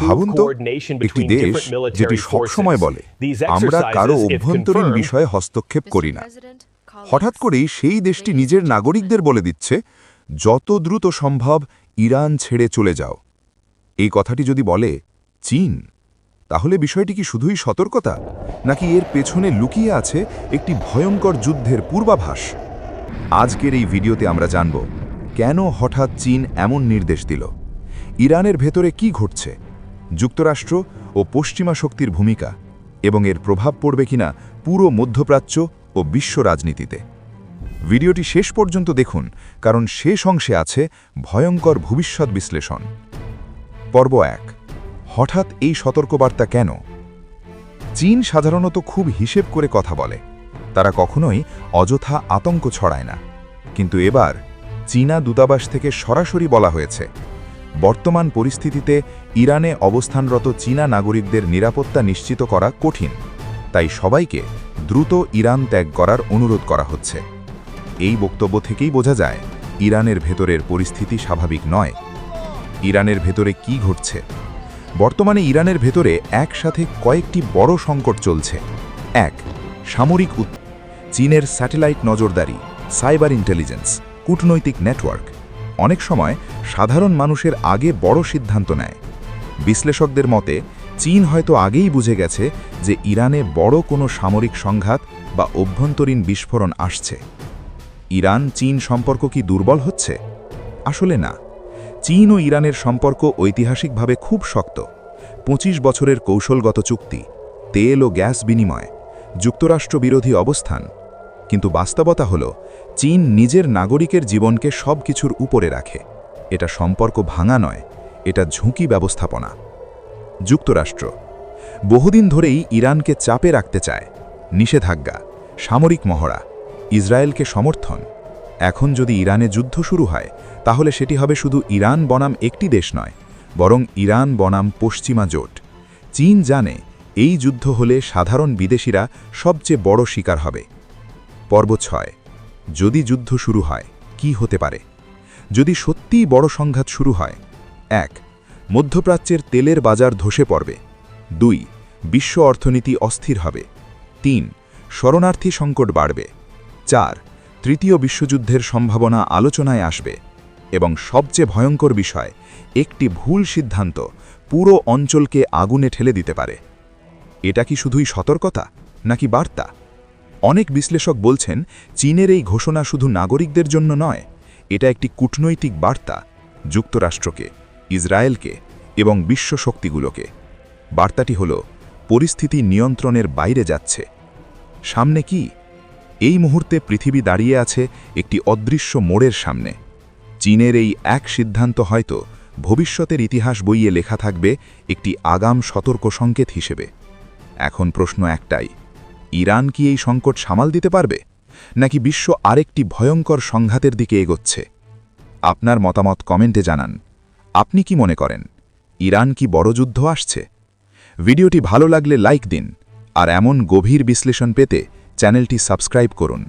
ভাবুন তো, একটি দেশ যেটি সবসময় বলে আমরা কারো অভ্যন্তরীণ বিষয়ে হস্তক্ষেপ করি না, হঠাৎ করেই সেই দেশটি নিজের নাগরিকদের বলে দিচ্ছে যত দ্রুত সম্ভব ইরান ছেড়ে চলে যাও। এই কথাটি যদি বলে চীন, তাহলে বিষয়টি কি শুধুই সতর্কতা, নাকি এর পেছনে লুকিয়ে আছে একটি ভয়ঙ্কর যুদ্ধের পূর্বাভাস? আজকের এই ভিডিওতে আমরা জানব কেন হঠাৎ চীন এমন নির্দেশ দিল, ইরানের ভেতরে কি ঘটছে, যুক্তরাষ্ট্র ও পশ্চিমা শক্তির ভূমিকা এবং এর প্রভাব পড়বে কিনা পুরো মধ্যপ্রাচ্য ও বিশ্ব রাজনীতিতে। ভিডিওটি শেষ পর্যন্ত দেখুন, কারণ শেষ অংশে আছে ভয়ঙ্কর ভবিষ্যৎ বিশ্লেষণ। পর্ব 1, হঠাৎ এই সতর্কবার্তা কেন? চীন সাধারণত খুব হিসেব করে কথা বলে, তারা কখনোই অযথা আতঙ্ক ছড়ায় না। কিন্তু এবার চীনা দূতাবাস থেকে সরাসরি বলা হয়েছে বর্তমান পরিস্থিতিতে ইরানে অবস্থানরত চীনা নাগরিকদের নিরাপত্তা নিশ্চিত করা কঠিন, তাই সবাইকে দ্রুত ইরান ত্যাগ করার অনুরোধ করা হচ্ছে। এই বক্তব্য থেকেই বোঝা যায় ইরানের ভেতরের পরিস্থিতি স্বাভাবিক নয়। ইরানের ভেতরে কি ঘটছে? বর্তমানে ইরানের ভেতরে একসাথে কয়েকটি বড় সংকট চলছে। 1, সামরিক চীনের স্যাটেলাইট নজরদারি, সাইবার ইন্টেলিজেন্স, কূটনৈতিক নেটওয়ার্ক অনেক সময় সাধারণ মানুষের আগে বড় সিদ্ধান্ত নেয়। বিশ্লেষকদের মতে চীন হয়তো আগেই বুঝে গেছে যে ইরানে বড় কোনো সামরিক সংঘাত বা অভ্যন্তরীণ বিস্ফোরণ আসছে। ইরান চীন সম্পর্ক কি দুর্বল হচ্ছে? আসলে না, চীন ও ইরানের সম্পর্ক ঐতিহাসিকভাবে খুব শক্ত। 25 বছরের কৌশলগত চুক্তি, তেল ও গ্যাস বিনিময়, যুক্তরাষ্ট্র বিরোধী অবস্থান। কিন্তু বাস্তবতা হল চীন নিজের নাগরিকের জীবনকে সব কিছুর উপরে রাখে। এটা সম্পর্ক ভাঙা নয়, এটা ঝুঁকি ব্যবস্থাপনা। যুক্তরাষ্ট্র বহুদিন ধরেই ইরানকে চাপে রাখতে চায়, নিষেধাজ্ঞা, সামরিক মহড়া, ইসরায়েলকে সমর্থন। এখন যদি ইরানে যুদ্ধ শুরু হয়, তাহলে সেটি হবে শুধু ইরান বনাম একটি দেশ নয়, বরং ইরান বনাম পশ্চিমা জোট। চীন জানে এই যুদ্ধ হলে সাধারণ বিদেশিরা সবচেয়ে বড় শিকার হবে। পর্ব 6, যদি যুদ্ধ শুরু হয় কি হতে পারে? যদি সত্যিই বড় সংঘাত শুরু হয়, 1, মধ্যপ্রাচ্যের তেলের বাজার ধসে পড়বে। 2, বিশ্ব অর্থনীতি অস্থির হবে। 3, শরণার্থী সংকট বাড়বে। 4, তৃতীয় বিশ্বযুদ্ধের সম্ভাবনা আলোচনায় আসবে। এবং সবচেয়ে ভয়ঙ্কর বিষয়, একটি ভুল সিদ্ধান্ত পুরো অঞ্চলকে আগুনে ঠেলে দিতে পারে। এটা কি শুধুই সতর্কতা নাকি বার্তা? অনেক বিশ্লেষক বলছেন চীনের এই ঘোষণা শুধু নাগরিকদের জন্য নয়, এটা একটি কূটনৈতিক বার্তা যুক্তরাষ্ট্রকে, ইসরায়েলকে এবং বিশ্ব শক্তিগুলোকে। বার্তাটি হল পরিস্থিতি নিয়ন্ত্রণের বাইরে যাচ্ছে। সামনে কি? এই মুহূর্তে পৃথিবী দাঁড়িয়ে আছে একটি অদৃশ্য মোড়ের সামনে। চীনের এই এক সিদ্ধান্ত হয়তো ভবিষ্যতের ইতিহাস বইয়ে লেখা থাকবে একটি আগাম সতর্ক সংকেত হিসেবে। এখন প্রশ্ন একটাই, ইরান কি এই সংকট সামাল দিতে পারবে, নাকি বিশ্ব আরেকটি ভয়ঙ্কর সংঘাতের দিকে এগোচ্ছে? আপনার মতামত কমেন্টে জানান। আপনি কি মনে করেন, ইরান কি বড় যুদ্ধ আসছে? ভিডিওটি ভালো লাগলে লাইক দিন, আর এমন গভীর বিশ্লেষণ পেতে চ্যানেলটি সাবস্ক্রাইব করুন।